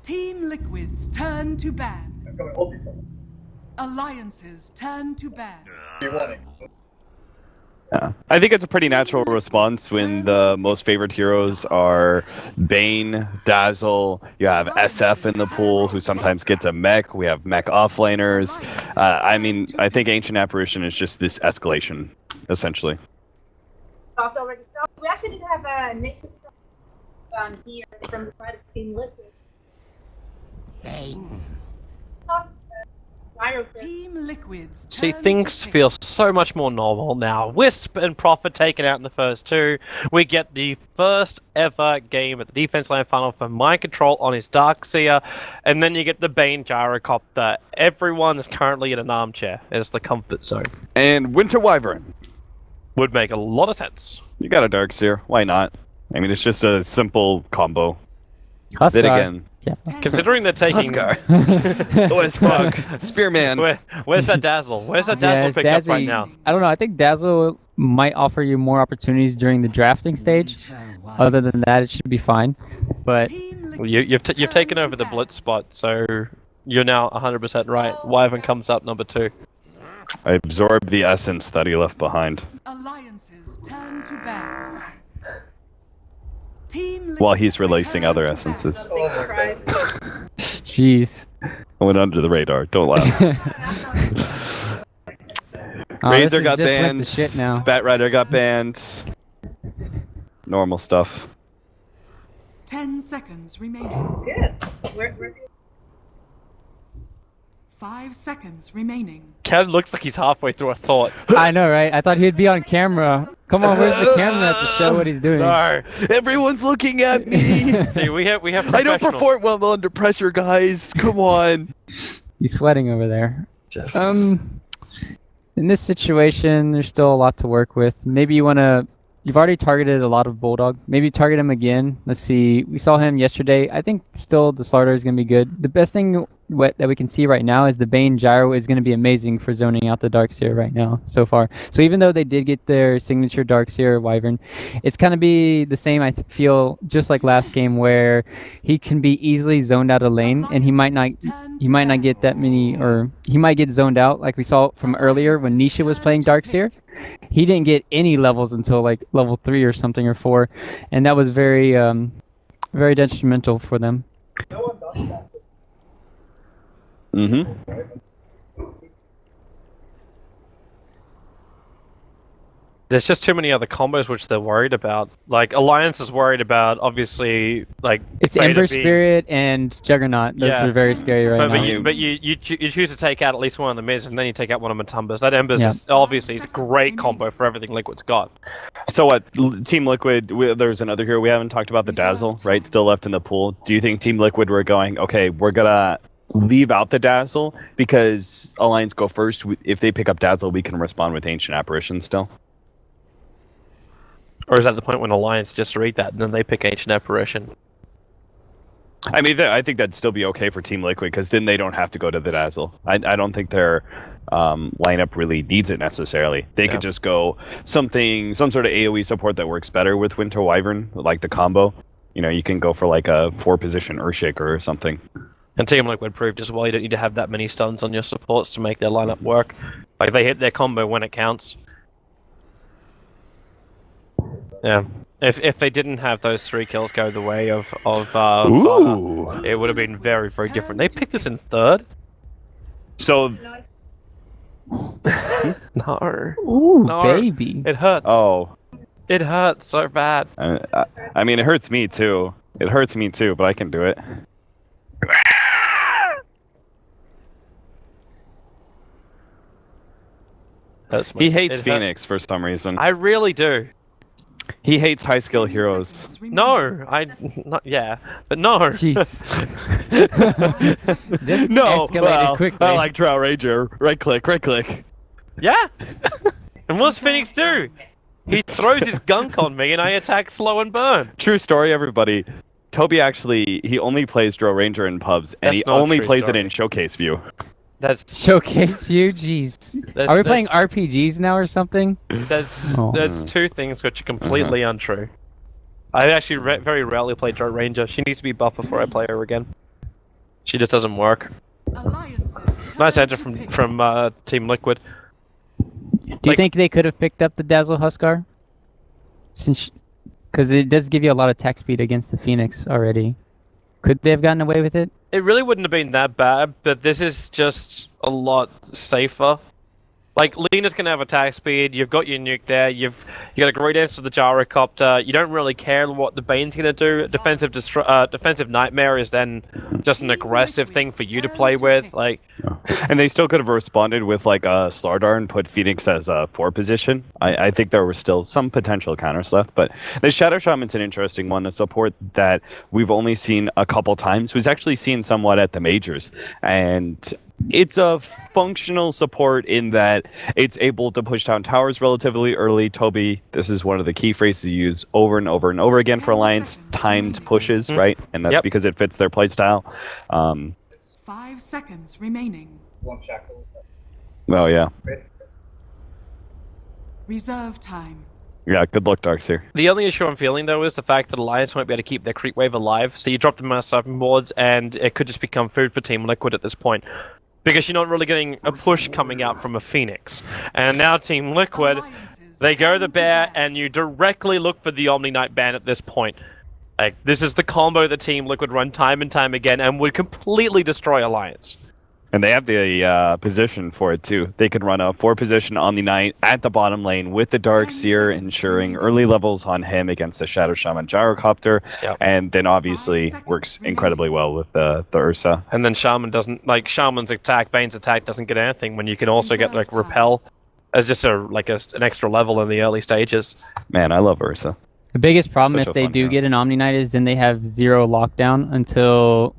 Team Liquid's turn to ban. Alliance's turn to ban. Yeah. I think it's a pretty natural response when the most favored heroes are Bane, Dazzle, you have SF in the pool who sometimes gets a mech, we have mech offlaners. I mean, I think Ancient Apparition is just this escalation, essentially. We actually did have a Nick here from the side of Team Liquid. Bane. Team Liquid's See, turn things to feel so much more normal now. Wisp and Prophet taken out in the first two. We get the first ever game at the defense line final for Mind Control on his Darkseer. And then you get the Bane Gyrocopter. Everyone is currently in an armchair. It's the comfort zone. And Winter Wyvern. Would make a lot of sense. You got a Darkseer, why not? I mean, it's just a simple combo. Huskar. Then again. Yeah. Considering they're taking... Huskar. OS Bug. Spearman. Where's that Dazzle? Where's that Dazzle pick up right now? I don't know. I think Dazzle might offer you more opportunities during the drafting stage. Other than that, it should be fine. But Well, you've taken over the Blitz spot, so you're now 100% right. Wyvern comes up number 2. I absorbed the essence that he left behind. Alliance's turn to ban. Team While he's Liquid's releasing turn other to essences. Big surprise. jeez. I went under the radar, don't laugh. Oh, Razor this got just went banned. to shit now. Batrider got banned. Normal stuff. 10 seconds remaining. Good. We're 5 seconds remaining. Kev looks like he's halfway through a thought. I know, right? I thought he'd be on camera. Come on, where's the camera to show what he's doing? No. Everyone's looking at me. See, we have I don't perform well under pressure, guys. Come on. He's sweating over there. In this situation, there's still a lot to work with. Maybe you want to... You've already targeted a lot of Bulldog. Maybe target him again. Let's see. We saw him yesterday. I think still the starter is going to be good. The best thing that we can see right now is the Bane Gyro is going to be amazing for zoning out the Darkseer right now, so far. So even though they did get their signature Darkseer Wyvern, it's going to be the same, I feel, just like last game, where he can be easily zoned out of lane, and he might not get that many, or he might get zoned out like we saw from earlier when Nisha was playing Darkseer. He didn't get any levels until like level 3 or something, or 4, and that was very very detrimental for them. There's just too many other combos which they're worried about. Like, Alliance is worried about, obviously, like... It's Ember Spirit and Juggernaut. Those are very scary right now. But you choose to take out at least one of the mids, and then you take out one of Matumbas. That Ember's is, obviously is a great combo for everything Liquid's got. So what, Team Liquid, there's another hero we haven't talked about, the Dazzle, right? Still left in the pool. Do you think Team Liquid were going, okay, we're gonna leave out the Dazzle because Alliance go first? If they pick up Dazzle, we can respond with Ancient Apparition still? Or is that the point when Alliance just read that and then they pick Ancient Apparition? I mean, I think that'd still be okay for Team Liquid because then they don't have to go to the Dazzle. I don't think their lineup really needs it necessarily. They could just go some sort of AoE support that works better with Winter Wyvern, like the combo. You know, you can go for like a 4-position Earthshaker or something. And Team Liquid proved as well you don't need to have that many stuns on your supports to make their lineup work. Like, they hit their combo when it counts. Yeah, if they didn't have those 3 kills go the way of Father, it would have been very, very different. They picked this in 3rd. So... No. Ooh, No. baby. It hurts. Oh. It hurts so bad. I mean, it hurts me too. It hurts me too, but I can do it. He hates Phoenix for some reason. I really do. He hates high skill heroes. No, but no. Jeez. This No, escalated quickly. I like Drow Ranger. Right click. Yeah. And what's Phoenix do? He throws his gunk on me and I attack slow and burn. True story, everybody. Toby actually, he only plays Drow Ranger in pubs, and he only plays it in showcase view. That's showcase view. Jeez. Are we playing RPGs now or something? That's 2 things which are completely untrue. I actually very rarely play Drow Ranger. She needs to be buffed before I play her again. She just doesn't work. Alliances Nice turn answer to from pick. Team Liquid. Do you Like- think they could have picked up the Dazzle Huskar? Since, because it does give you a lot of attack speed against the Phoenix already. Could they have gotten away with it? It really wouldn't have been that bad, but this is just a lot safer. Like, Lena's gonna have attack speed, you've got your nuke there, you got a great answer to the gyrocopter, you don't really care what the Bane's gonna do. Defensive Nightmare is then just an aggressive thing for you to play with. Like, And they still could have responded with like a Slardar and put Phoenix as a 4 position. I think there were still some potential counters left, but the Shadow Shaman's an interesting one, a support that we've only seen a couple times. Was actually seen somewhat at the majors, and it's a functional support in that it's able to push down towers relatively early. Toby, this is one of the key phrases you use over and over and over again for 10 Alliance, seconds timed remaining. pushes, right? And that's Yep. because it fits their playstyle. 5 seconds remaining. Well, yeah. Reserve time. Yeah, good luck, Darkseer. the only issue I'm feeling though is the fact that Alliance won't be able to keep their creep wave alive, so you drop them out of boards and it could just become food for Team Liquid at this point. Because you're not really getting a push coming out from a Phoenix. And now Team Liquid, Alliances they go turn the to bear, ban. and you directly look for the Omni Knight ban at this point. Like, this is the combo that Team Liquid run time and time again, and would completely destroy Alliance. And they have the position for it too. They can run a 4 position on the Knight at the bottom lane with the 10 Darkseer, seconds ensuring remaining. early levels on him against the Shadow Shaman Gyrocopter, Yep. and then obviously 5 seconds works remaining. incredibly well with the Ursa. And then Shaman doesn't, like, Shaman's attack, Bane's attack doesn't get anything when you can also get, like, Reserve time. Repel as just an extra level in the early stages. Man, I love Ursa. The biggest problem Such if a they fun do hero. get an Omni Knight is then they have 0 lockdown until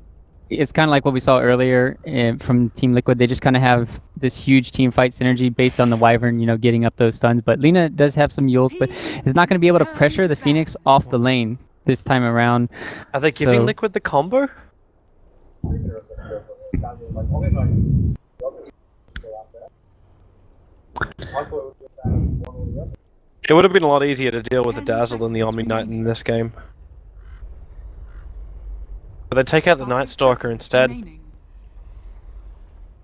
it's kind of like what we saw earlier from Team Liquid. They just kind of have this huge team fight synergy based on the Wyvern, you know, getting up those stuns. But Lina does have some Yules, but is not going to be able to pressure the Phoenix off the lane this time around. Are they giving So- Liquid the combo? It would have been a lot easier to deal with the 10 Dazzle than the seconds Omni Knight in remaining. this game. But they take out the 5 Night Stalker seconds instead. remaining.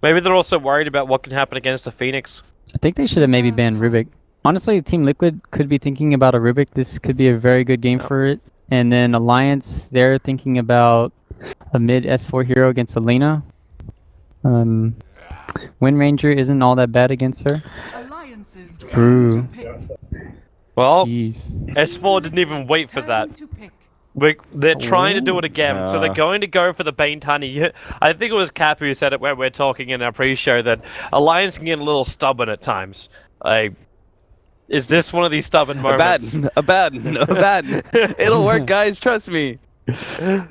Maybe they're also worried about what can happen against the Phoenix. I think they should have maybe Reserve banned time. Rubik. Honestly, Team Liquid could be thinking about a Rubik. This could be a very good game for it. And then Alliance, they're thinking about a mid S4 hero against Elena. Wind Ranger isn't all that bad against her. Alliances True. turn to pick. Well, Jeez. S4 didn't even wait for that. Turn to pick. They're trying to do it again, so they're Yeah. going to go for the Bane Tiny. I think it was Cap who said it when we're talking in our pre-show that Alliance can get a little stubborn at times. Is this one of these stubborn moments? A bad. It'll work, guys. Trust me.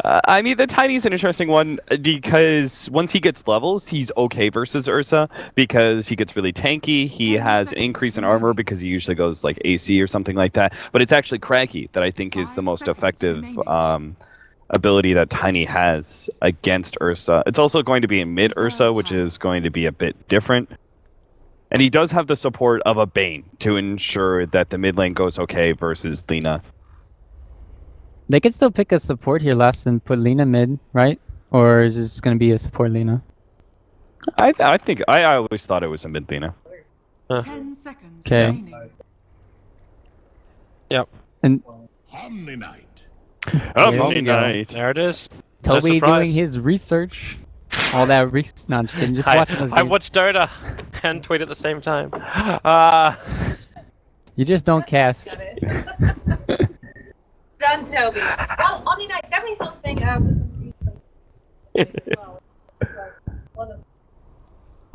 I mean, the Tiny's an interesting one because once he gets levels, he's okay versus Ursa because he gets really tanky. He 10 has an seconds increase in remaining. armor because he usually goes like AC or something like that. But it's actually Craggy that I think is 5 the most seconds effective remaining. ability that Tiny has against Ursa. It's also going to be in mid Ursa, Reserve which time. is going to be a bit different. And he does have the support of a Bane to ensure that the mid lane goes okay versus Lina. They could still pick a support here last and put Lina mid, right? Or is this going to be a support Lina? I think I always thought it was a mid Lina. 10 seconds 'Kay. remaining. And Omni Knight. There Omni you go. Knight. There it is. No Toby doing surprise. his research. All that research. No, I'm just kidding. Just watching those I games. watched Dota and tweet at the same time. You just don't cast. Got it. Done, Toby. Well, Omni Knight, definitely something well, one of.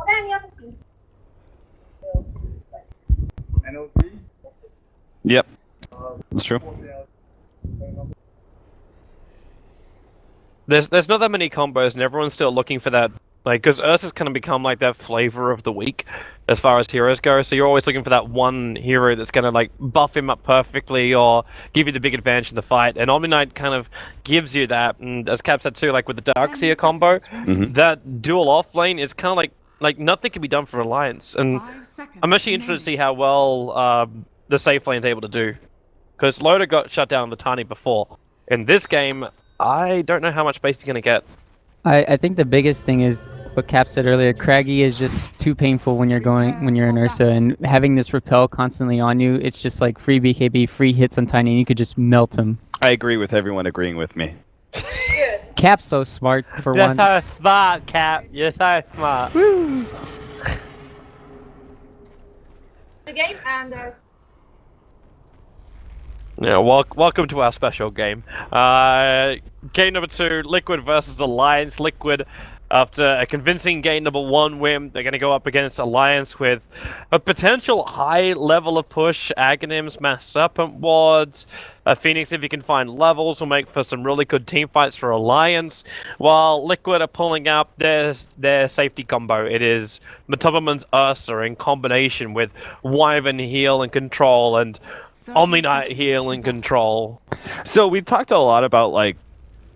Oh, damn, you haven't seen. Yep, that's true. There's not that many combos, and everyone's still looking for that. Like, because Ursa's kind of become like that flavor of the week as far as heroes go. So you're always looking for that one hero that's going to like buff him up perfectly or give you the big advantage in the fight. And Omni Knight kind of gives you that. And as Cap said too, like with the 10 Darkseer combo, seconds remaining. that dual off lane is kind of like nothing can be done for Alliance. And 5 seconds I'm actually interested to see how well the safe lane's able to do. Because Loda got shut down on the Tiny before. In this game, I don't know how much base he's going to get. I think the biggest thing is what Cap said earlier. Craggy is just too painful when you're in Ursa, and having this repel constantly on you, it's just like free BKB, free hits on Tiny, and you could just melt him. I agree with everyone agreeing with me. Good. Cap's so smart for You're once. so smart, Cap. You're so smart. Woo! The game and Yeah, welcome to our special game. Game number 2, Liquid versus Alliance. Liquid, after a convincing game number 1 win, they're going to go up against Alliance with a potential high level of push. Aghanims, Mass Serpent Wards, Phoenix, if you can find levels, will make for some really good team fights for Alliance. While Liquid are pulling out their safety combo. It is Matubberman's Ursa in combination with Wyvern heal and control and Omni-Knight heal and control. So we've talked a lot about, like,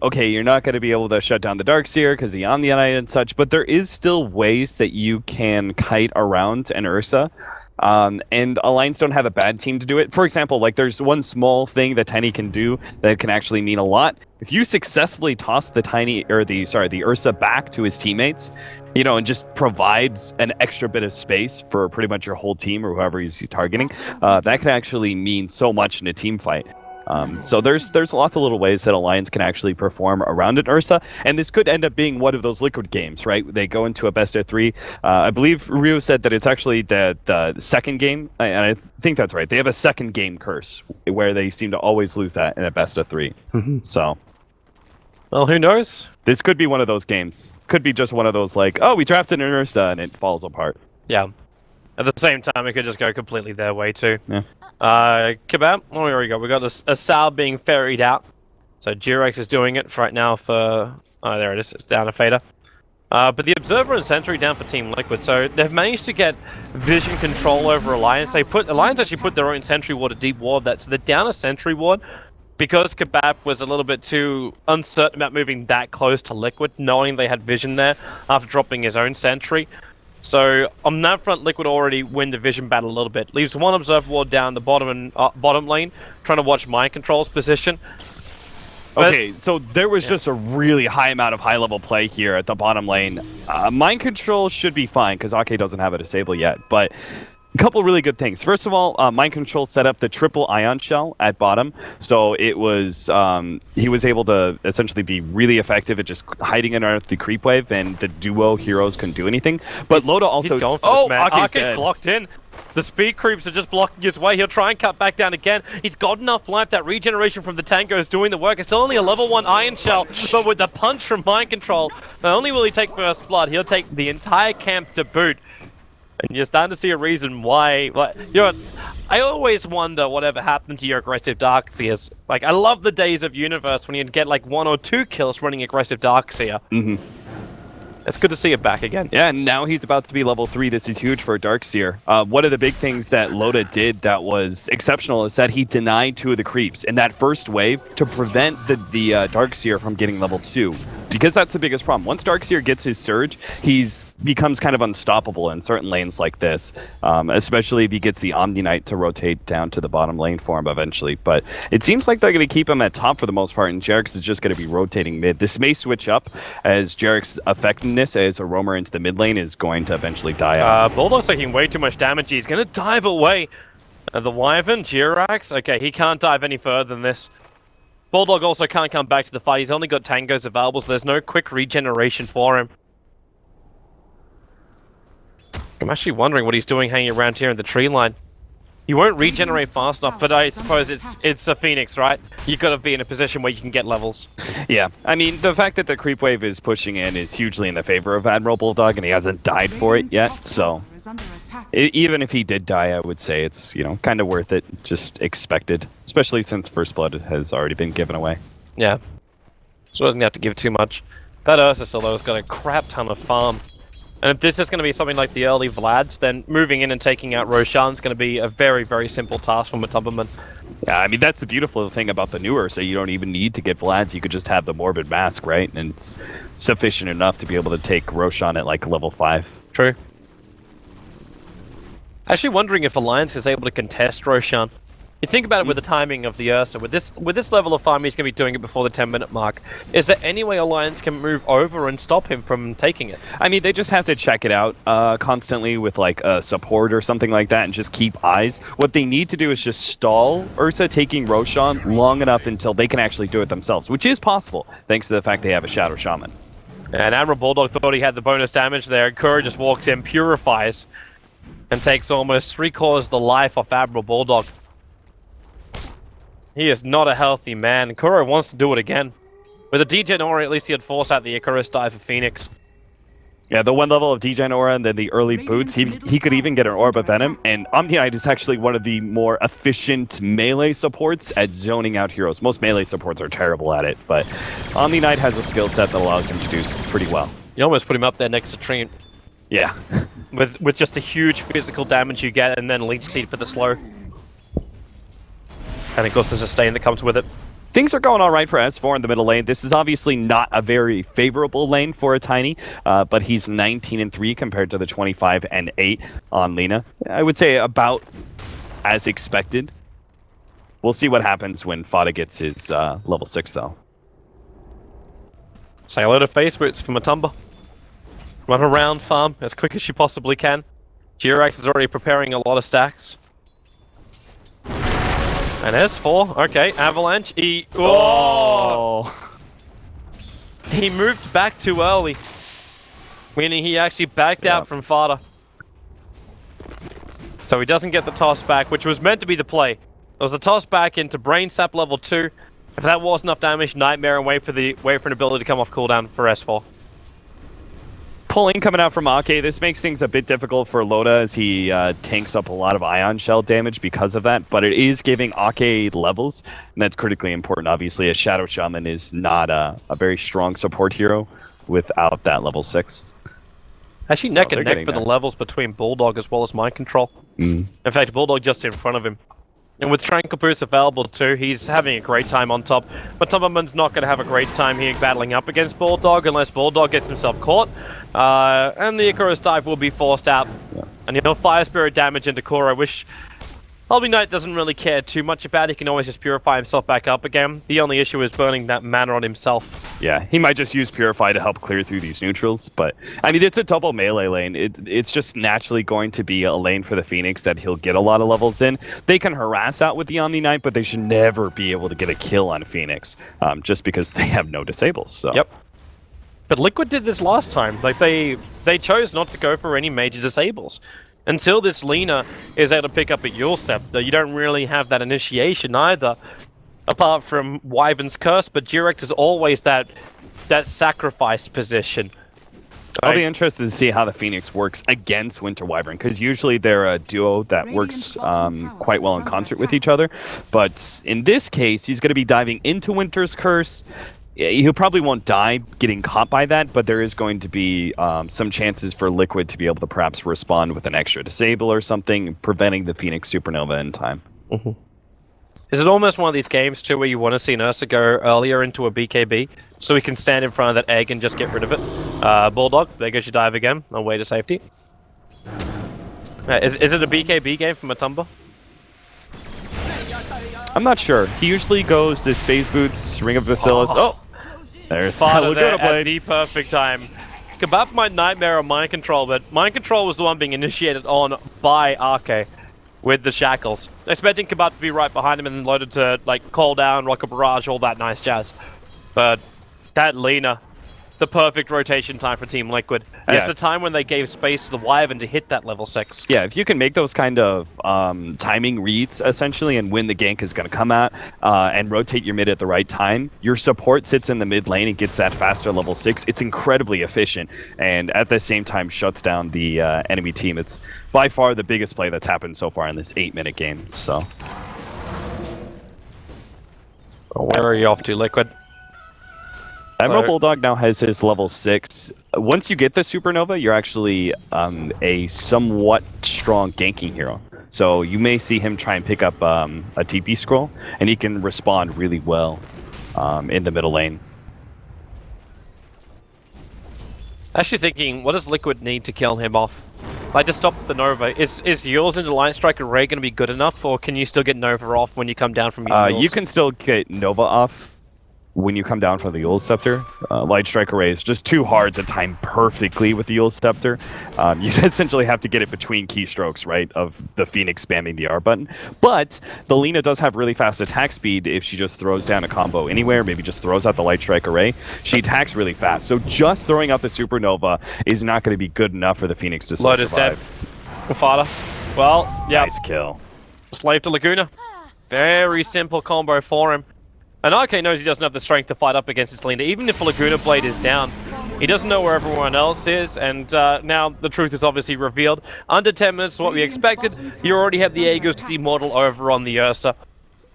okay, you're not going to be able to shut down the Darkseer because the Omni-Knight and such, but there is still ways that you can kite around an Ursa. And Alliance don't have a bad team to do it. For example, like, there's one small thing that Tiny can do that can actually mean a lot. If you successfully toss the Ursa back to his teammates, you know, and just provides an extra bit of space for pretty much your whole team or whoever he's targeting, that can actually mean so much in a team fight. So there's lots of little ways that Alliance can actually perform around an Ursa, and this could end up being one of those Liquid games, right? They go into a best of 3. I believe Rio said that it's actually the second game, and I think that's right. They have a second game curse where they seem to always lose that in a best of 3. So, well, who knows? This could be one of those games. Could be just one of those, like, oh, we drafted an Ursa and it falls apart. Yeah. At the same time, it could just go completely their way too. Yeah. Kebab, oh, here we go. We got a Sal being ferried out. So G-Rex is doing it right now for... Oh, there it is. It's down to Fader. But the Observer and Sentry down for Team Liquid. So they've managed to get vision control over Alliance. Alliance actually put their own Sentry Ward, a deep ward. So they're down a Sentry Ward. Because Kebab was a little bit too uncertain about moving that close to Liquid, knowing they had vision there after dropping his own Sentry. So on that front, Liquid already win the vision battle a little bit. Leaves one Observer Ward down the bottom lane, trying to watch Mind Control's position. Okay, so there was just a really high amount of high-level play here at the bottom lane. Mind Control should be fine, because Ake doesn't have a disable yet, but a couple really good things. First of all, Mind Control set up the triple Ion Shell at bottom, so it was he was able to essentially be really effective at just hiding underneath the creep wave, and the duo heroes couldn't do anything. But Loda also... He's going for this, man. Ake's Ake's blocked in. The speed creeps are just blocking his way. He'll try and cut back down again. He's got enough life. That regeneration from the tango is doing the work. It's only a level 1 Iron Shell, but with the punch from Mind Control, not only will he take first blood, he'll take the entire camp to boot. And you're starting to see a reason why. I always wonder whatever happened to your aggressive Darkseers. Like, I love the days of Universe when you'd get like 1 or 2 kills running aggressive Darkseer. It's good to see it back again. Yeah, and now he's about to be level 3. This is huge for Darkseer. One of the big things that Loda did that was exceptional is that he denied 2 of the creeps in that first wave to prevent the Darkseer from getting level 2. Because that's the biggest problem. Once Darkseer gets his surge, becomes kind of unstoppable in certain lanes like this, especially if he gets the Omni-Knight to rotate down to the bottom lane for him eventually. But it seems like they're going to keep him at top for the most part, and Jerax is just going to be rotating mid. This may switch up as Jerax's effectiveness as a roamer into the mid lane is going to eventually die out. Bulldog's taking way too much damage. He's going to dive away. The Wyvern, Jerax, okay, he can't dive any further than this. Bulldog also can't come back to the fight. He's only got tangos available, so there's no quick regeneration for him. I'm actually wondering what he's doing hanging around here in the tree line. He won't regenerate fast enough, but I suppose it's a Phoenix, right? You've got to be in a position where you can get levels. Yeah, I mean, the fact that the creep wave is pushing in is hugely in the favor of Admiral Bulldog, and he hasn't died for it yet, so... Even if he did die, I would say it's, you know, kind of worth it, just expected. Especially since First Blood has already been given away. Yeah. So doesn't have to give too much. That Ursa Solo has got a crap ton of farm. And if this is going to be something like the early Vlads, then moving in and taking out Roshan's going to be a very, very simple task for Matubberman. Yeah, I mean, that's the beautiful thing about the new Ursa. You don't even need to get Vlads. You could just have the Morbid Mask, right? And it's sufficient enough to be able to take Roshan at, like, level 5. True. Actually wondering if Alliance is able to contest Roshan. You think about it with the timing of the Ursa. With this level of farm, he's going to be doing it before the 10-minute mark. Is there any way Alliance can move over and stop him from taking it? I mean, they just have to check it out constantly with like a support or something like that and just keep eyes. What they need to do is just stall Ursa taking Roshan long enough until they can actually do it themselves, which is possible thanks to the fact they have a Shadow Shaman. And Admiral Bulldog thought he had the bonus damage there. Kura just walks in, purifies, and takes almost 3/4 of the life off Admiral Bulldog. He is not a healthy man. Kuro wants to do it again. With a DJ Nora, at least he had forced out the Icarus dive for Phoenix. Yeah, the one level of DJ Nora and then the early boots, he could even get an Orb of Venom. And Omni-Knight is actually one of the more efficient melee supports at zoning out heroes. Most melee supports are terrible at it, but Omni-Knight has a skill set that allows him to do pretty well. You almost put him up there next to Treant. Yeah. with just the huge physical damage you get, and then Leech Seed for the slow. And of course the sustain that comes with it. Things are going all right for S4 in the middle lane. This is obviously not a very favorable lane for a Tiny, but he's 19-3 compared to the 25-8 on Lina. I would say about as expected. We'll see what happens when Fada gets his level 6, though. Say hello to face boots from Matumba. Run around farm as quick as you possibly can. Jirax is already preparing a lot of stacks. And S4, okay, Avalanche, Oh! He moved back too early. Meaning he actually backed out from Fada. So he doesn't get the toss back, which was meant to be the play. It was the toss back into Brain Sap level 2. If that was enough damage, Nightmare and wait for an ability to come off cooldown for S4. Pulling coming out from Ake, this makes things a bit difficult for Loda as he tanks up a lot of Ion Shell damage because of that, but it is giving Ake levels, and that's critically important. Obviously, a Shadow Shaman is not a very strong support hero without that level 6. Actually, neck and neck for the levels between Bulldog as well as Mind Control. In fact, Bulldog just in front of him. And with Tranquil Boost available too, he's having a great time on top. But Tumberman's not going to have a great time here battling up against Bulldog unless Bulldog gets himself caught. And the Icarus dive will be forced out. Yeah. And he'll Fire Spirit damage into Kuro, which Omni-Knight doesn't really care too much about. He can always just purify himself back up again. The only issue is burning that mana on himself. Yeah, he might just use Purify to help clear through these neutrals, but I mean, it's a double melee lane. It's just naturally going to be a lane for the Phoenix that he'll get a lot of levels in. They can harass out with the Omni-Knight, but they should never be able to get a kill on Phoenix, just because they have no disables. So. Yep. But Liquid did this last time. Like they chose not to go for any major disables. Until this Lina is able to pick up at your scepter, you don't really have that initiation either. Apart from Wyvern's Curse, but Durex is always that sacrifice position. I'll be interested to see how the Phoenix works against Winter Wyvern, because usually they're a duo that works quite well in concert with each other. But in this case, he's going to be diving into Winter's Curse. He probably won't die getting caught by that, but there is going to be some chances for Liquid to be able to perhaps respond with an extra disable or something, preventing the Phoenix Supernova in time. Is it almost one of these games, too, where you want to see Nursa go earlier into a BKB, so he can stand in front of that egg and just get rid of it? Bulldog, there goes your dive again, on way to safety. Is it a BKB game from Matumba? I'm not sure. He usually goes this Phase Boots, Ring of Bacillus. Oh! There's Fada there at the perfect time. Kebab might Nightmare on Mind Control, but Mind Control was the one being initiated on by Arke with the shackles. Expecting Kebab to be right behind him and then loaded to like call down, rock a barrage, all that nice jazz. But that Lina, the perfect rotation time for Team Liquid. And it's the time when they gave space to the Wyvern to hit that level 6. Yeah, if you can make those kind of timing reads, essentially, and when the gank is going to come out, and rotate your mid at the right time, your support sits in the mid lane and gets that faster level 6. It's incredibly efficient, and at the same time shuts down the enemy team. It's by far the biggest play that's happened so far in this 8-minute game, so... Where are you off to, Liquid? Admiral Bulldog now has his level 6. Once you get the Supernova, you're actually a somewhat strong ganking hero. So you may see him try and pick up a TP scroll, and he can respond really well in the middle lane. Actually thinking, what does Liquid need to kill him off? Like, to stop the Nova, is yours into Light Strike Array going to be good enough, or can you still get Nova off when you come down from your You can still get Nova off when you come down from the Yule Scepter. Light Strike Array is just too hard to time perfectly with the Yule Scepter. You essentially have to get it between keystrokes, right, of the Phoenix spamming the R button. But the Lina does have really fast attack speed if she just throws down a combo anywhere, maybe just throws out the Light Strike Array. She attacks really fast, so just throwing out the Supernova is not going to be good enough for the Phoenix to still Lotus survive. dead. Fada. Well, yeah. Nice kill. Slave to Laguna. Very simple combo for him. And RK knows he doesn't have the strength to fight up against his Lina. Even if the Laguna Blade is down, he doesn't know where everyone else is, and now the truth is obviously revealed. Under 10 minutes is what we expected. You already have the Aegis model over on the Ursa.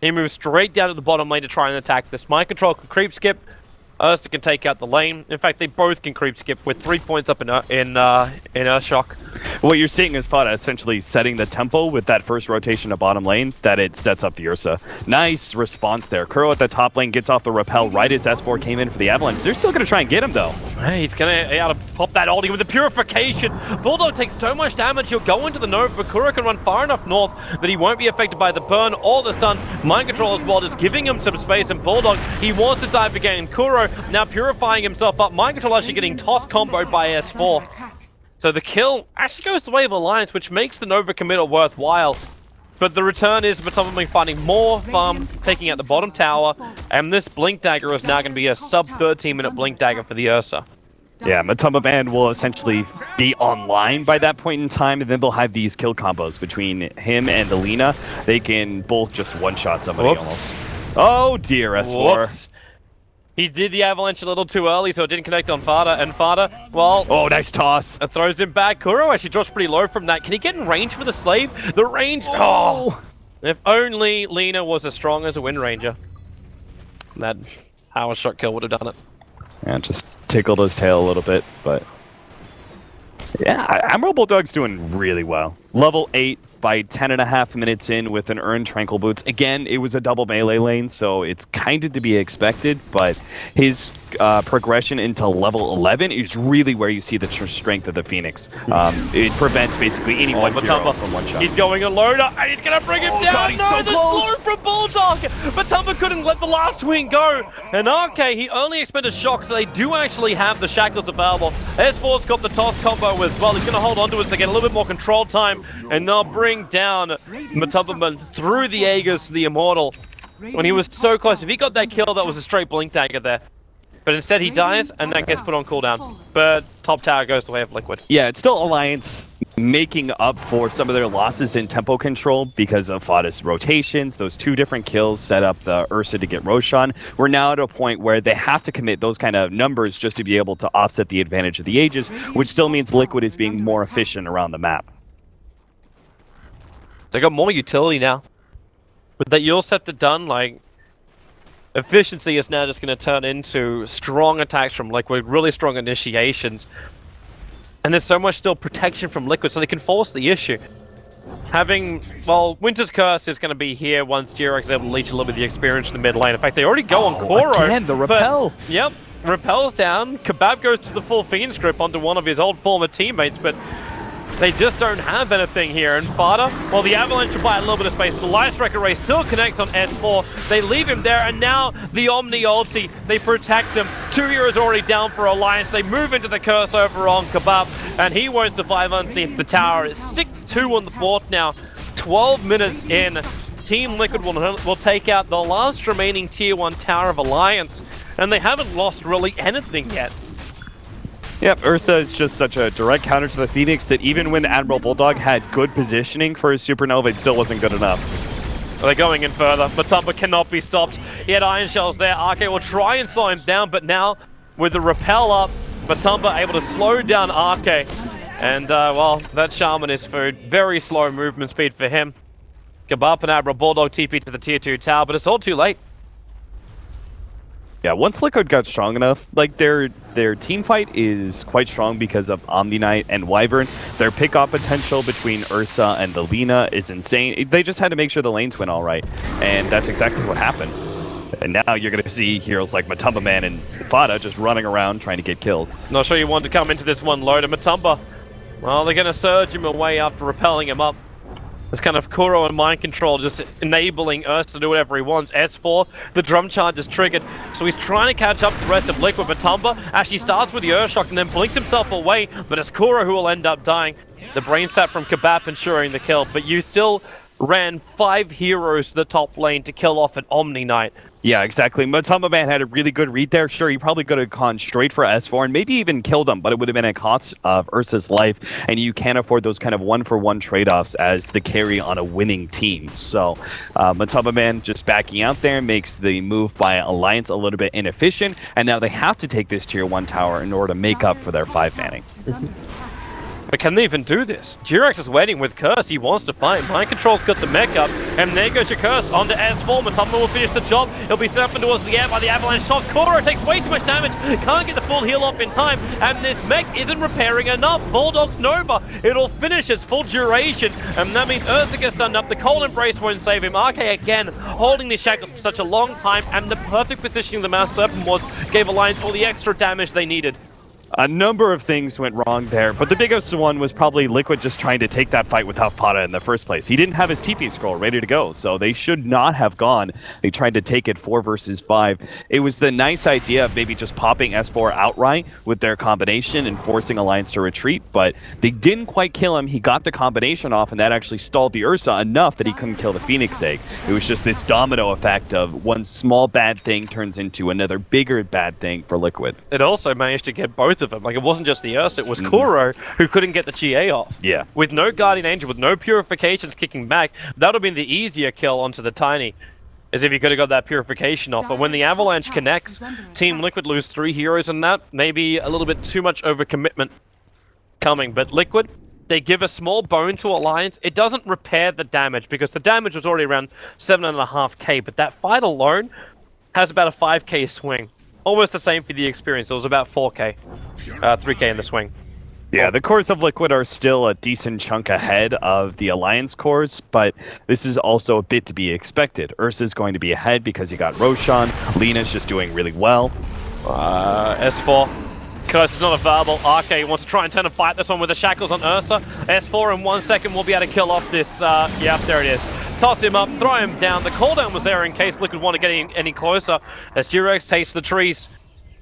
He moves straight down to the bottom lane to try and attack this. Mind Control can creep skip. Ursa can take out the lane. In fact, they both can creep skip with 3 points up in Earthshock. What you're seeing is Fada essentially setting the tempo with that first rotation to bottom lane that it sets up the Ursa. Nice response there. Kuro at the top lane gets off the rappel right as S4 came in for the Avalanche. They're still going to try and get him, though. Hey, he's going to pop that ulti with the Purification. Bulldog takes so much damage, he'll go into the Nova, but Kuro can run far enough north that he won't be affected by the burn or the stun. Mind Control as well, just giving him some space, and Bulldog, he wants to dive again. Kuro now purifying himself up. Mind Control actually getting tossed comboed by S4. So the kill actually goes the way of Alliance, which makes the Nova committal worthwhile. But the return is Matumba finding more farm, taking out the bottom tower, and this Blink Dagger is now going to be a sub 13-minute Blink Dagger for the Ursa. Yeah, Matumba Man will essentially be online by that point in time, and then they'll have these kill combos between him and the Lina. They can both just one-shot somebody almost. Oh dear, S4. Whoops. He did the Avalanche a little too early, so it didn't connect on Fada, and Fada, well... Oh, nice toss. It throws him back. Kuro actually drops pretty low from that. Can he get in range for the Slave? The range... Oh! If only Lina was as strong as a Wind Ranger. That power shot kill would have done it. Yeah, just tickled his tail a little bit, but... Yeah, Admiral Bulldog's doing really well. Level 8 by 10.5 minutes in with an earned Tranquil Boots. Again, it was a double melee lane, so it's kind of to be expected, but his progression into level 11 is really where you see the strength of the Phoenix. It prevents basically any one hero from one shot. He's going a loader, and he's going to bring him down. God, he's no, so the close. blow from Bulldog. Matumba couldn't let the last swing go. And RK, he only expended shock, so they do actually have the shackles available. S4's got the toss combo as well. He's going to hold on to it to get a little bit more control time, and they'll bring down Matumba through the Aegis to the Immortal. When he was so close, if he got that kill, that was a straight Blink Dagger there. But instead he dies, and that gets put on cooldown. But top tower goes the way of Liquid. Yeah, it's still Alliance making up for some of their losses in tempo control because of Fada's rotations. Those 2 different kills set up the Ursa to get Roshan. We're now at a point where they have to commit those kind of numbers just to be able to offset the advantage of the Aegis, which still means Liquid is being more efficient around the map. They got more utility now. With that Yule Scepter done, like, efficiency is now just going to turn into strong attacks from Liquid, really strong initiations. And there's so much still protection from Liquid, so they can force the issue. Having, well, Winter's Curse is going to be here once Jirak is able to leech a little bit of the experience in the mid lane. In fact, they already go on Koro. Again, the rappel. Yep, rappel's down. Kebab goes to the full Fiend's grip onto one of his old former teammates, but they just don't have anything here. And Fada, well, the Avalanche will buy a little bit of space, but the Light Strike Array still connects on S4. They leave him there, and now the Omni ulti, they protect him. 2 heroes already down for Alliance. They move into the curse over on Kebab, and he won't survive underneath the tower. It's 6-2 on the board now. 12 minutes in. Team Liquid will take out the last remaining Tier 1 tower of Alliance, and they haven't lost really anything yet. Yep, Ursa is just such a direct counter to the Phoenix that even when Admiral Bulldog had good positioning for his Supernova, it still wasn't good enough. They're going in further. Matumba cannot be stopped. He had Iron Shells there. RK will try and slow him down, but now with the rappel up, Matumba able to slow down RK. And, well, that Shaman is food. Very slow movement speed for him. Kebab and Admiral Bulldog TP to the Tier 2 tower, but it's all too late. Yeah, once Liquid got strong enough, like their team fight is quite strong because of Omni Knight and Wyvern. Their pick-off potential between Ursa and the Lina is insane. They just had to make sure the lanes went all right, and that's exactly what happened. And now you're going to see heroes like Matumba Man and Fada just running around trying to get kills. Not sure you want to come into this one loader. Matumba Well, they're going to surge him away after repelling him up. It's kind of Kuro and mind control, just enabling Ursa to do whatever he wants. S4, the drum charge is triggered, so he's trying to catch up to the rest of Liquid, but Tumba actually starts with the Earthshock and then blinks himself away, but it's Kuro who will end up dying. The brain sap from Kabap ensuring the kill, but you still ran 5 heroes to the top lane to kill off an Omni Knight. Yeah, exactly. Matamba Man had a really good read there. Sure, he probably could have gone straight for S4 and maybe even killed him, but it would have been at cost of Ursa's life, and you can't afford those kind of one-for-one trade-offs as the carry on a winning team. So Matamba Man just backing out there makes the move by Alliance a little bit inefficient, and now they have to take this tier 1 tower in order to make up for their 5-manning. But can they even do this? Jirax is waiting with Curse. He wants to fight. Mind Control's got the mech up. And there goes your Curse onto S4. Matamba will finish the job. He'll be sent up towards the air by the avalanche shots. Kuro takes way too much damage. Can't get the full heal off in time. And this mech isn't repairing enough. Bulldog's Nova. It'll finish its full duration. And that means Ursa gets stunned up. The Cold Embrace won't save him. RK again holding the shackles for such a long time. And the perfect positioning of the Mass Serpent was gave Alliance all the extra damage they needed. A number of things went wrong there, but the biggest one was probably Liquid just trying to take that fight with Hafpada in the first place. He didn't have his TP scroll ready to go, so they should not have gone. They tried to take it 4 versus 5. It was the nice idea of maybe just popping S4 outright with their combination and forcing Alliance to retreat, but they didn't quite kill him. He got the combination off, and that actually stalled the Ursa enough that he couldn't kill the Phoenix Egg. It was just this domino effect of one small bad thing turns into another bigger bad thing for Liquid. It also managed to get both of them. Like, it wasn't just the Ursa, it was Kuro who couldn't get the GA off. Yeah. With no Guardian Angel, with no Purifications kicking back, that would have been the easier kill onto the Tiny, as if he could have got that Purification off. But when the Avalanche connects, Team Liquid lose 3 heroes in that. Maybe a little bit too much overcommitment coming. But Liquid, they give a small bone to Alliance. It doesn't repair the damage, because the damage was already around 7.5k, but that fight alone has about a 5k swing. Almost the same for the experience. It was about 4k, 3k in the swing. Yeah, the cores of Liquid are still a decent chunk ahead of the Alliance cores, but this is also a bit to be expected. Ursa's going to be ahead because you got Roshan. Lena's just doing really well. S4. Curse is not available. RK wants to try and turn a fight this one with the shackles on Ursa. S4 in 1 second will be able to kill off this. Yeah, there it is. Toss him up, throw him down. The cooldown was there in case Liquid want to get any closer. As Durex takes the trees,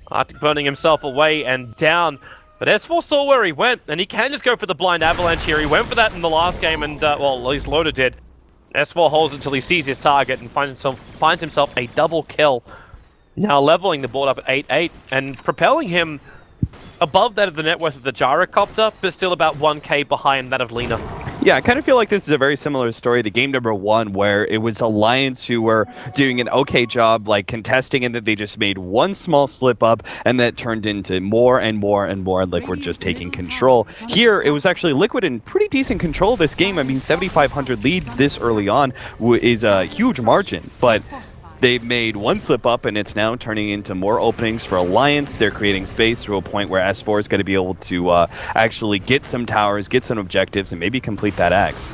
Arctic burning himself away and down. But S4 saw where he went, and he can just go for the blind avalanche here. He went for that in the last game, and well, at least Loda did. S4 holds until he sees his target and finds himself a double kill. Now leveling the board up at 8-8 and propelling him above that of the net worth of the Gyrocopter, but still about 1k behind that of Lena. Yeah, I kind of feel like this is a very similar story to game number 1, where it was Alliance who were doing an okay job, like contesting, and that they just made one small slip up, and that turned into more and more and more, and Liquid just taking control. Here, it was actually Liquid in pretty decent control of this game. I mean, 7,500 lead this early on is a huge margin, but they've made one slip up, and it's now turning into more openings for Alliance. They're creating space to a point where S4 is going to be able to actually get some towers, get some objectives, and maybe complete that axe.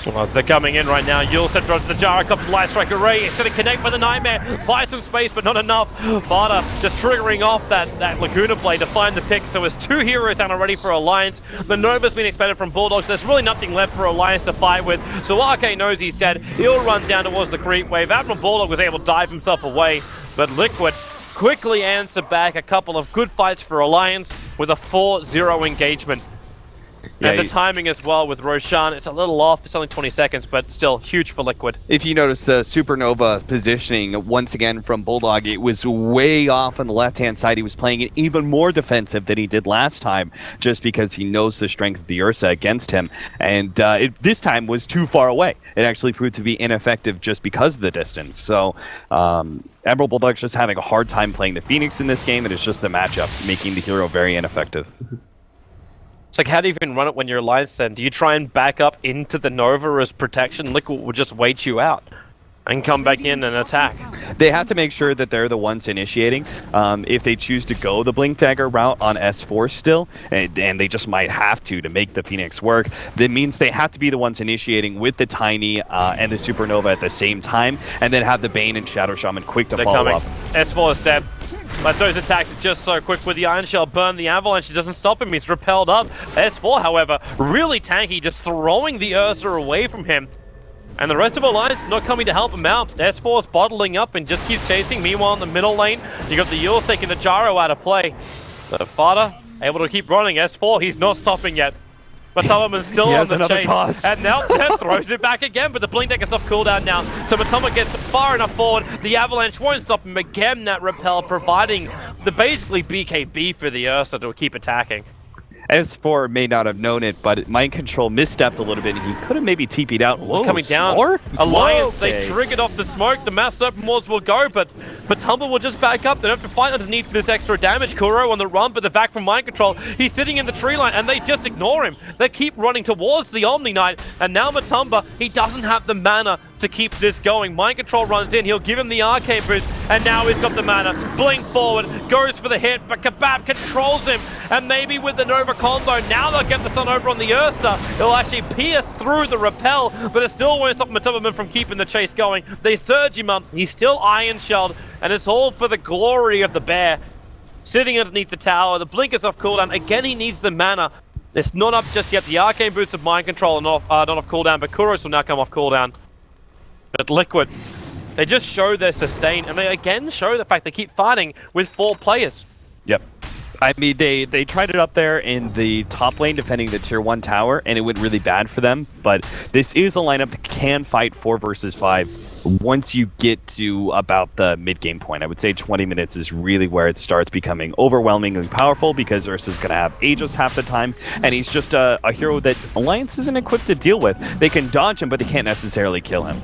Well, they're coming in right now. Yul set runs the Gyrocopter Light Strike Array. It's going to connect with the Nightmare. Buy some space, but not enough. Vada just triggering off that Laguna play to find the pick. So it's 2 heroes down already for Alliance. The Nova's been expended from Bulldogs. There's really nothing left for Alliance to fight with. So RK knows he's dead. He'll run down towards the creep wave. Admiral Bulldog was able to dive himself away. But Liquid quickly answer back. A couple of good fights for Alliance with a 4-0 engagement. Yeah, and the timing as well with Roshan, it's a little off. It's only 20 seconds, but still huge for Liquid. If you notice the Supernova positioning, once again from Bulldog, it was way off on the left-hand side. He was playing it even more defensive than he did last time, just because he knows the strength of the Ursa against him. And this time was too far away. It actually proved to be ineffective just because of the distance. So Admiral Bulldog's just having a hard time playing the Phoenix in this game, and it's just the matchup making the hero very ineffective. It's like, how do you even run it when you're Alliance then? Do you try and back up into the Nova as protection? Liquid will just wait you out and come back in and attack. They have to make sure that they're the ones initiating. If they choose to go the Blink Dagger route on S4 still, and they just might have to make the Phoenix work, that means they have to be the ones initiating with the Tiny and the Supernova at the same time, and then have the Bane and Shadow Shaman quick to follow up. S4 is dead. But those attacks are just so quick with the Iron Shell burn the Avalanche. It doesn't stop him. He's repelled up. S4, however, really tanky, just throwing the Ursa away from him. And the rest of Alliance not coming to help him out. S4 is bottling up and just keeps chasing. Meanwhile, in the middle lane, you got the Yules taking the Gyro out of play. But Fada able to keep running. S4, he's not stopping yet. But Matama's still He on has the another chase. toss. And now Death throws it back again, but the Blink Deck is off cooldown now. So Matama gets far enough forward. The Avalanche won't stop him again. That repel providing the basically BKB for the Ursa to keep attacking. S4 may not have known it, but Mind Control misstepped a little bit, and he could have maybe TP'd out. Whoa, Coming down. Snore? Alliance, Whoa, okay. they triggered off the smoke. The Mass Serpent Wards will go, but Tumble will just back up. They don't have to fight underneath this extra damage. Kuro on the run, but the back from Mind Control. He's sitting in the tree line, and they just ignore him. They keep running towards the Omni Knight, and now Matumba, he doesn't have the mana to keep this going. Mind Control runs in, he'll give him the arcane boost, and now he's got the mana. Blink forward, goes for the hit, but Kebab controls him, and maybe with the Nova combo, now they'll get the stun over on the Ursa. It'll actually pierce through the repel, but it still won't stop Matumba from keeping the chase going. They surge him up, he's still Iron Shelled, and it's all for the glory of the bear. Sitting underneath the tower, the Blink is off cooldown. Again, he needs the mana. It's not up just yet. The arcane boots of Mind Control are not off cooldown, but Kuros will now come off cooldown. But Liquid, they just show their sustain, and they again show the fact they keep fighting with 4 players. Yep. I mean, they tried it up there in the top lane defending the tier 1 tower, and it went really bad for them. But this is a lineup that can fight 4 versus 5 once you get to about the mid-game point. I would say 20 minutes is really where it starts becoming overwhelmingly powerful, because Ursa's going to have Aegis half the time, and he's just a hero that Alliance isn't equipped to deal with. They can dodge him, but they can't necessarily kill him.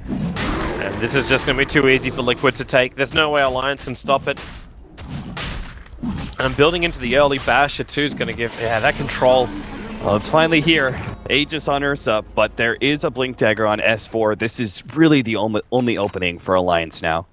And this is just going to be too easy for Liquid to take. There's no way Alliance can stop it. And building into the early Basher 2 is going to give, that control. Well, it's finally here. Aegis on Ursa, but there is a Blink Dagger on S4. This is really the only opening for Alliance now.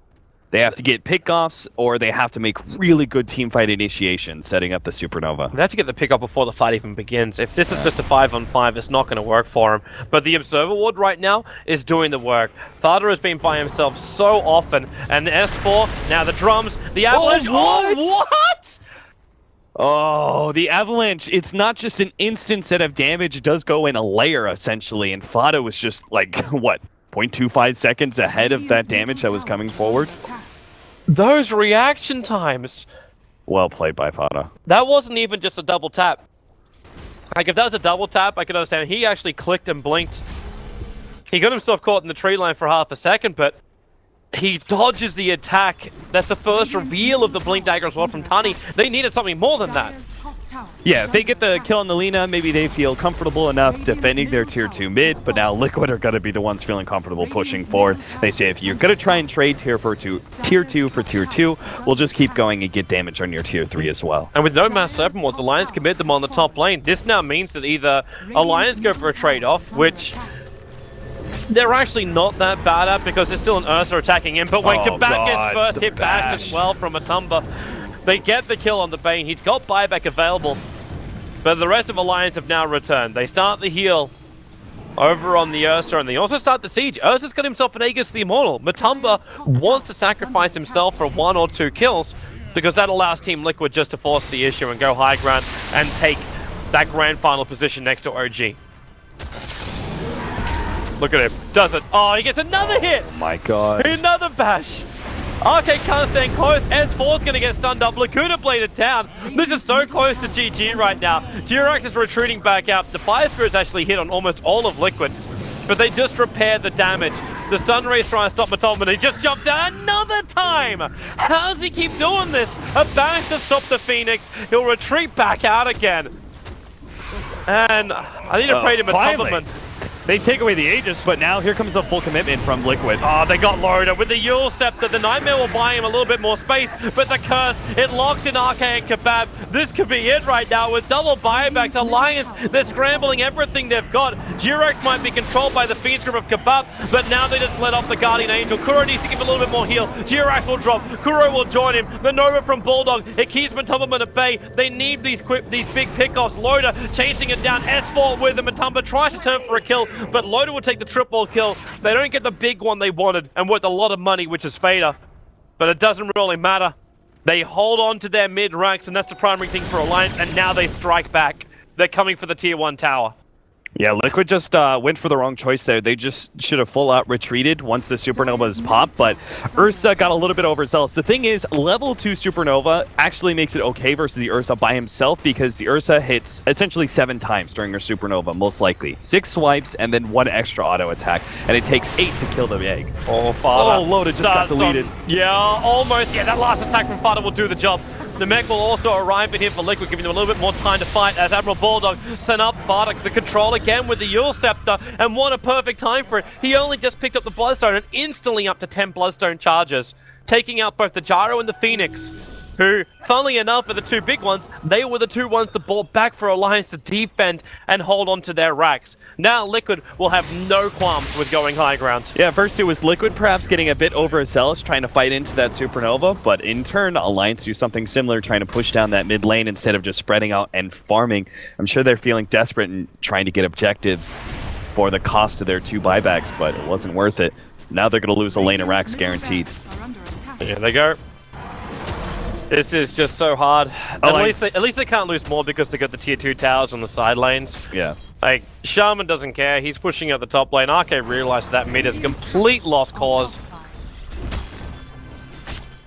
They have to get pickoffs, or they have to make really good teamfight initiation, setting up the Supernova. They have to get the pick up before the fight even begins. If this is just a 5-on-5, it's not going to work for him. But the Observer Ward right now is doing the work. Thada has been by himself so often, and S4, now the drums, the Avalanche. what? What? Oh, the Avalanche, it's not just an instant set of damage, it does go in a layer, essentially, and Fada was just, like, what, 0.25 seconds ahead of that damage that was coming forward? Those reaction times. Well played by Fada. That wasn't even just a double tap. Like, if that was a double tap, I could understand. He actually clicked and blinked. He got himself caught in the tree line for half a second, but he dodges the attack. That's the first reveal of the Blink Dagger as well from Tani. They needed something more than that. Yeah, if they get the kill on the Lina, maybe they feel comfortable enough defending their tier 2 mid, but now Liquid are going to be the ones feeling comfortable pushing forward. They say, if you're going to try and trade tier 2 for tier 2, we'll just keep going and get damage on your tier 3 as well. And with no Mass Serpent Wards, Alliance commit them on the top lane. This now means that either Alliance go for a trade-off, which they're actually not that bad at, because there's still an Ursa attacking him, but when Kebab gets first hit back as well from a Tumba, they get the kill on the Bane. He's got buyback available, but the rest of Alliance have now returned. They start the heal over on the Ursa, and they also start the siege. Ursa's got himself an Aegis the Immortal. Matumba wants to sacrifice himself for 1 or 2 kills, because that allows Team Liquid just to force the issue and go high ground and take that grand final position next to OG. Look at him. Does it. Oh, he gets another hit. Oh my god. Another bash. Okay, can't stand close. S4's going to get stunned up. Lacuna bladed down. This is so close to GG right now. Durax is retreating back out. The Fire Spirit's actually hit on almost all of Liquid, but they just repaired the damage. The Sunray's trying to stop Matom, and he just jumps out another time. How does he keep doing this? A bash to stop the Phoenix. He'll retreat back out again. And I need to pray to Matom. They take away the Aegis, but now here comes a full commitment from Liquid. Oh, they got Loda with the Yule Scepter. The Nightmare will buy him a little bit more space, but the Curse, it locks in Arcane Kebab. This could be it right now with double buybacks. Alliance, they're scrambling everything they've got. Durex might be controlled by the Fiend's Grip of Kebab, but now they just let off the Guardian Angel. Kuro needs to give a little bit more heal. Durex will drop. Kuro will join him. The Nova from Bulldog, it keeps Matumba at bay. They need these big pickoffs. Loda chasing it down. S4 with him. Matumba tries to turn for a kill, but Loda will take the triple kill. They don't get the big one they wanted, and worth a lot of money, which is Fader. but it doesn't really matter. They hold on to their mid ranks, and that's the primary thing for Alliance, and now they strike back. They're coming for the tier 1 tower. Yeah, Liquid just went for the wrong choice there. They just should have full out retreated once the Supernovas popped, but Ursa got a little bit overzealous. The thing is, level 2 Supernova actually makes it okay versus the Ursa by himself because the Ursa hits essentially 7 times during her Supernova, most likely. 6 swipes and then 1 extra auto attack, and it takes 8 to kill the egg. Oh, Fada. Oh, Loda just got deleted. Yeah, almost. Yeah, that last attack from Fada will do the job. The mech will also arrive in here for Liquid, giving them a little bit more time to fight as Admiral Bulldog sent up Bardock the control again with the Yule Scepter, and what a perfect time for it. He only just picked up the Bloodstone and instantly up to 10 Bloodstone charges, taking out both the Gyro and the Phoenix, who, funnily enough, are the 2 big ones. They were the 2 ones that brought back for Alliance to defend and hold on to their racks. Now Liquid will have no qualms with going high ground. Yeah, first it was Liquid perhaps getting a bit overzealous, trying to fight into that Supernova, but in turn, Alliance do something similar, trying to push down that mid lane instead of just spreading out and farming. I'm sure they're feeling desperate and trying to get objectives for the cost of their 2 buybacks, but it wasn't worth it. Now they're going to lose a lane of racks guaranteed. Here they go. This is just so hard. At least they can't lose more because they got the tier 2 towers on the side lanes. Yeah. Like, Shaman doesn't care. He's pushing out the top lane. RK realized that mid is complete lost cause.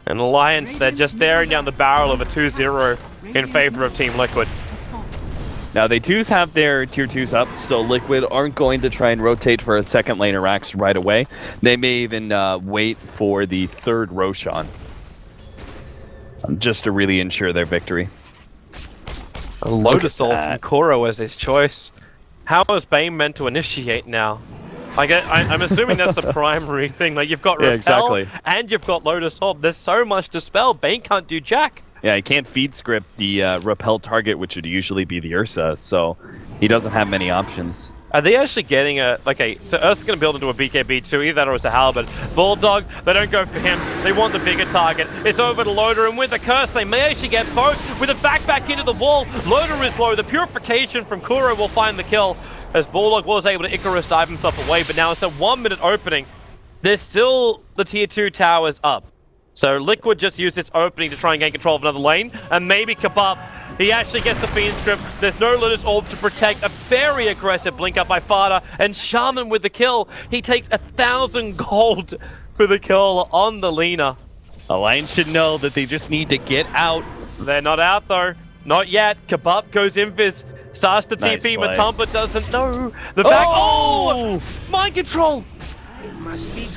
And Alliance, they're just staring down the barrel of a 2-0 in favor of Team Liquid. Now they do have their tier 2s up, so Liquid aren't going to try and rotate for a second lane of racks right away. They may even wait for the 3rd Roshan. Just to really ensure their victory. A Lotus Ult from Kuro as his choice. How is Bane meant to initiate now? I'm assuming that's the primary thing. Like, you've got Repel exactly. And you've got Lotus Ult. There's so much to spell. Bane can't do jack. Yeah, he can't feed script the repel target, which would usually be the Ursa, so he doesn't have many options. Are they actually getting a... Okay, so Ursa's going to build into a BKB too, either that or it's a Halberd. Bulldog, they don't go for him. They want the bigger target. It's over to Loader, and with the curse, they may actually get both. With a back into the wall, Loader is low. The purification from Kuro will find the kill, as Bulldog was able to Icarus dive himself away, but now it's a 1-minute opening. There's still the tier 2 towers up. So Liquid just used this opening to try and gain control of another lane, and maybe Kebab. He actually gets the Fiend Script. There's no Lotus Orb to protect. A very aggressive blink up by Fada, and Shaman with the kill. He takes 1,000 gold for the kill on the Lina. Alliance should know that they just need to get out. They're not out though. Not yet. Kebab goes invis. Starts the Nice TP. play. Matumba doesn't know. The back. Oh! Mind control.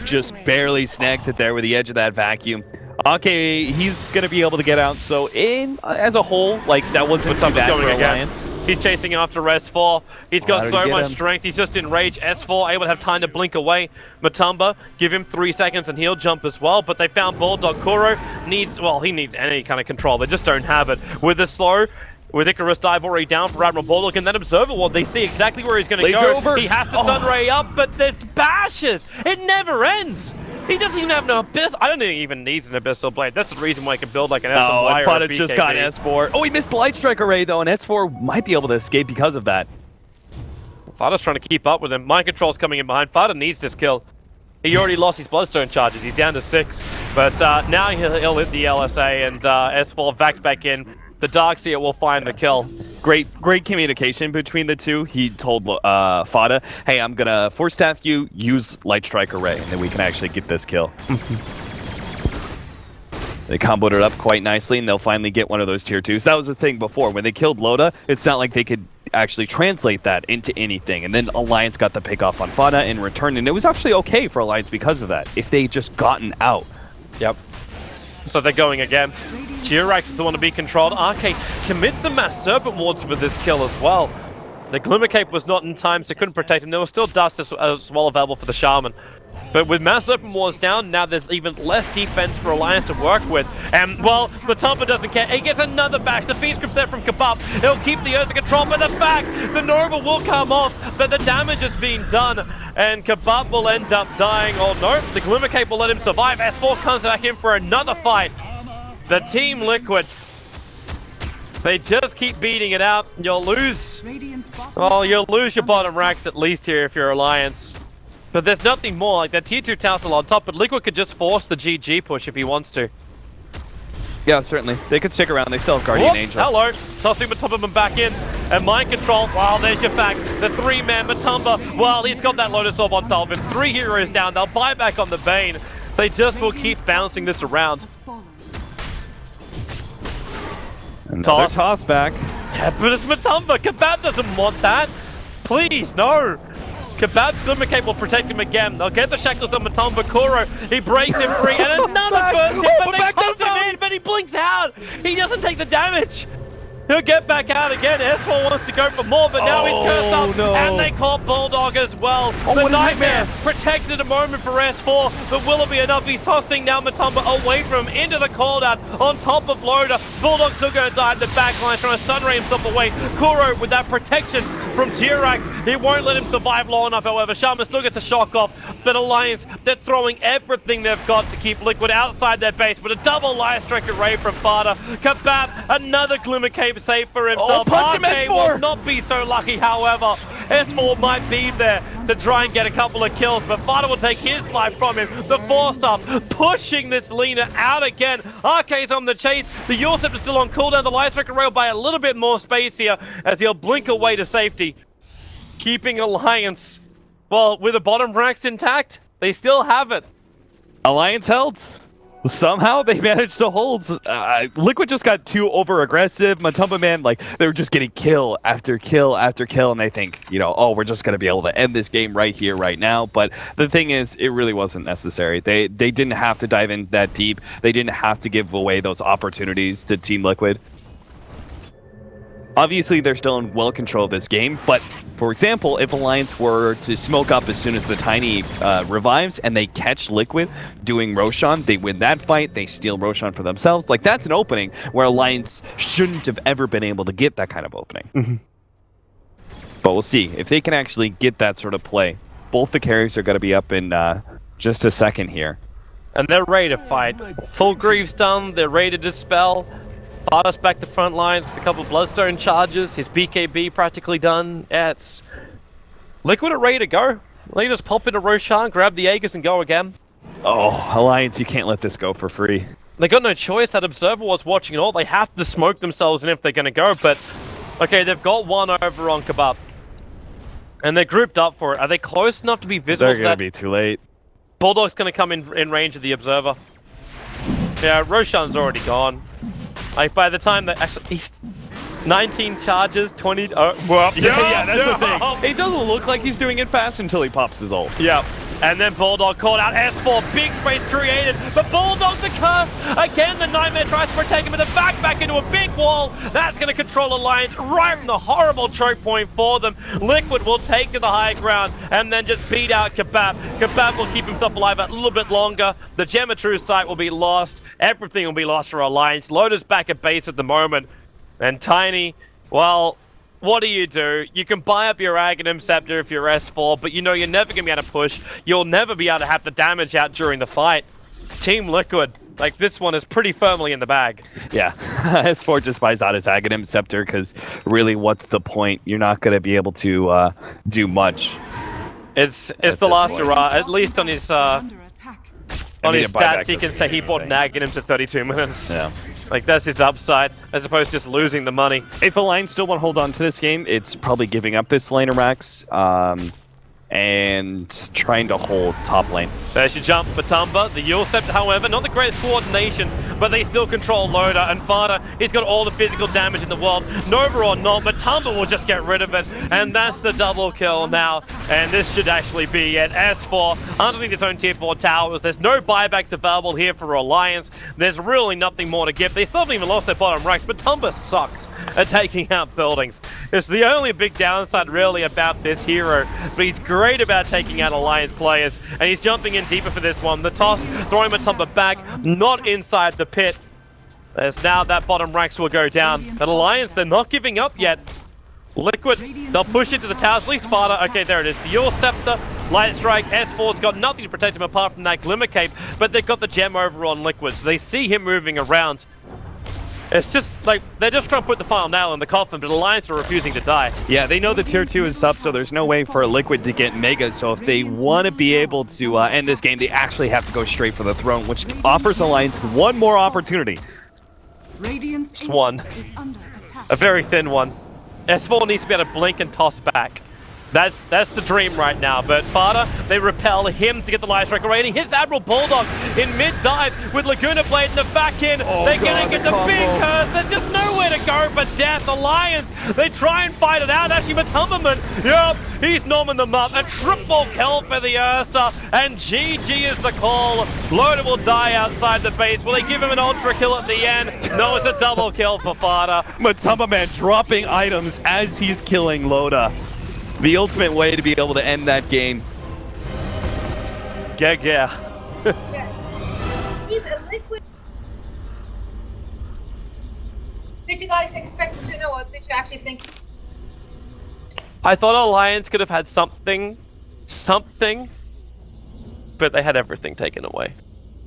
Just barely snags it there with the edge of that vacuum. Okay, he's going to be able to get out, so as a whole, like, that wasn't too bad for Alliance. He's chasing after S4. He's got so much strength. He's just in rage. S4 able to have time to blink away. Matumba, give him 3 seconds and he'll jump as well. But they found Bulldog. Kuro needs, well, he needs any kind of control. They just don't have it. With the slow, with Icarus dive already down for Admiral Bulldog, and then Observer Ward, they see exactly where he's going to go. Over. He has to Sunray up, but there's bashes. It never ends. He doesn't even have an Abyss. I don't think he even needs an Abyssal Blade. That's the reason why he can build like an SMY I thought it or a just got BKB. S4. Oh, he missed the Light Strike Array, though, and S4 might be able to escape because of that. Fada's trying to keep up with him. Mind Control's coming in behind. Fada needs this kill. He already lost his Bloodstone charges. He's down to 6. But now he'll hit the LSA, and S4 backs back in. The Darkseer will find the kill. Great communication between the two. He told Fada, hey, I'm going to Force Staff you, use Light Strike Array, and then we can actually get this kill. They comboed it up quite nicely, and they'll finally get one of those tier 2s. That was the thing before. When they killed Loda, it's not like they could actually translate that into anything. And then Alliance got the pick off on Fada in return, and it was actually okay for Alliance because of that, if they just gotten out. Yep. So they're going again. Jirax is the one to be controlled. RK commits the Mass Serpent Wards with this kill as well. The Glimmer Cape was not in time, so couldn't protect him. There was still dust as well available for the Shaman. But with Mass Serpent Wards down, now there's even less defense for Alliance to work with. And, well, Matumba doesn't care. He gets another back. The Fiend Script's there from Kebab. He'll keep the Ursa control, but the back, the Nova will come off, but the damage is being done, and Kebab will end up dying. Oh, no, the Glimmer Cape will let him survive. S4 comes back in for another fight. The Team Liquid, they just keep beating it out. You'll lose. Well, you'll lose your bottom racks at least here if you're Alliance. But there's nothing more. Like, that tier 2 tower still on top, but Liquid could just force the GG push if he wants to. Yeah, certainly. They could stick around. They still have Guardian Whoop, Angel. hello. Tossing Matumba back in. And mind control. Wow, there's your fact. The 3-man Matumba. Well, he's got that Lotus Orb on top of him. 3 heroes down. They'll buy back on the Bane. They just will keep bouncing this around. Has fallen. Another toss back. Yeah, but it's Matumba. Kebab doesn't want that. Please, no. Kebab's Glimmer Cape will protect him again. They'll get the shackles on Matumba. Kuro, he breaks him free. And another first hit, but they toss him in, but he blinks out. He doesn't take the damage. He'll get back out again. S4 wants to go for more, but now he's cursed up. no. And they call Bulldog as well. The what a Nightmare nightmare. protected a moment for S4, but will it be enough? He's tossing now Matumba away from him into the cooldown on top of Loader. Bulldog's still going to die in the back line, trying to sunray himself away. Kuro with that protection from Jirax. He won't let him survive long enough, however. Shaman still gets a shock off, but Alliance, they're throwing everything they've got to keep Liquid outside their base, but a double Light Strike array from Fada. Kebab, another Glimmer Cape save for himself. punch him, RK S4! will not be so lucky, however. S4 might be there to try and get a couple of kills, but Fada will take his life from him. The 4-star pushing this Lina out again. RK's on the chase. The Yorcept is still on cooldown. The Light Strike array will buy a little bit more space here as he'll blink away to safety. Keeping Alliance, well, with the bottom racks intact, they still have it. Alliance held. Somehow they managed to hold. Liquid just got too over aggressive. Matumba, man, like they were just getting kill after kill after kill, and they think, you know, oh, we're just gonna be able to end this game right here, right now. But the thing is, it really wasn't necessary. They didn't have to dive in that deep. They didn't have to give away those opportunities to Team Liquid. Obviously, they're still in well control of this game, but for example, if Alliance were to smoke up as soon as the Tiny revives and they catch Liquid doing Roshan, they win that fight, they steal Roshan for themselves. Like, that's an opening where Alliance shouldn't have ever been able to get that kind of opening. But we'll see. If they can actually get that sort of play, both the carries are going to be up in just a second here. And they're ready to fight. Full Greaves done, they're ready to dispel. Fada's back to front lines with a couple of Bloodstone charges. His BKB practically done. Yeah, it's... Liquid are ready to go. They just pop into Roshan, grab the Aegis and go again. Oh, Alliance, you can't let this go for free. They got no choice. That Observer was watching it all. They have to smoke themselves in if they're going to go, but... Okay, they've got one over on Kebab. And they're grouped up for it. Are they close enough to be visible? They're going to be too late. Bulldog's going to come in range of the Observer. Yeah, Roshan's already gone. Like, by the time that actually, he's 19 charges, 20. Well, Yeah, that's the thing. It doesn't look like he's doing it fast until he pops his ult. Yeah. And then Bulldog called out S4, big space created, but Bulldog the curse! Again, the Nightmare tries to protect him in the back into a big wall. That's going to control Alliance right from the horrible choke point for them. Liquid will take to the high ground and then just beat out Kebab. Kebab will keep himself alive a little bit longer. The Geometry site will be lost. Everything will be lost for Alliance. Loader's back at base at the moment. And Tiny, well... What do? You can buy up your Aghanim Scepter if you're S4, but you know you're never going to be able to push. You'll never be able to have the damage out during the fight. Team Liquid, like this one is pretty firmly in the bag. Yeah, S4 just buys out his Aghanim Scepter because really what's the point? You're not going to be able to do much. It's the last hurrah, at least on his Under attack. on his buyback stats he can doesn't say mean he bought an anything. Aghanim to 32 minutes. Yeah. Like that's his upside, as opposed to just losing the money. If Alliance still want to hold on to this game, it's probably giving up this lane of racks and trying to hold top lane. There's your jump for Tumba. The Yorcept, however, not the greatest coordination, but they still control Loader. And Fada, he's got all the physical damage in the world. Nova or not, but Tumba will just get rid of it. And that's the double kill now. And this should actually be it. S4 underneath its own tier 4 towers. There's no buybacks available here for Alliance. There's really nothing more to give. They still haven't even lost their bottom racks, but Tumba sucks at taking out buildings. It's the only big downside really about this hero, but he's great about taking out Alliance players. And he's jumping in deeper for this one. The toss, throwing Matumba back, not inside the pit. As now that bottom ranks will go down. But Alliance, they're not giving up yet. Liquid, they'll push into the towers. At least Fada, okay, there it is. The Yorcept, Light Strike, S4's got nothing to protect him apart from that Glimmer Cape, but they've got the gem over on Liquid, so they see him moving around. It's just like they're just trying to put the final nail in the coffin, but Alliance are refusing to die. Yeah, they know the tier 2 is up, so there's no way for Liquid to get Mega. So if they want to be able to end this game, they actually have to go straight for the throne, which offers Alliance one more opportunity. Radiant's Just one. ancient is under attack. A very thin one. S4 needs to be able to blink and toss back. That's the dream right now, but Fada, they repel him to get the life strike away, and he hits Admiral Bulldog in mid-dive with Laguna Blade in the back end. They're gonna get the big curse, there's just nowhere to go but death. Alliance, they try and fight it out. Actually, Matumberman, yep, he's norming them up. A triple kill for the Ursa, and GG is the call. Loda will die outside the base. Will they give him an ultra kill at the end? No, it's a double kill for Fada. Matumberman dropping items as he's killing Loda. The ultimate way to be able to end that game. Yeah. Yeah. He's a Liquid. Did you guys expect to know, or did you actually think? I thought Alliance could have had something, but they had everything taken away.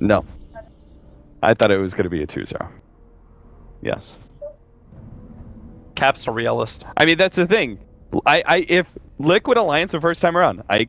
No. I thought it was going to be a 2-0. Yes. Cap's a realist. I mean, that's the thing. If Liquid Alliance the first time around, I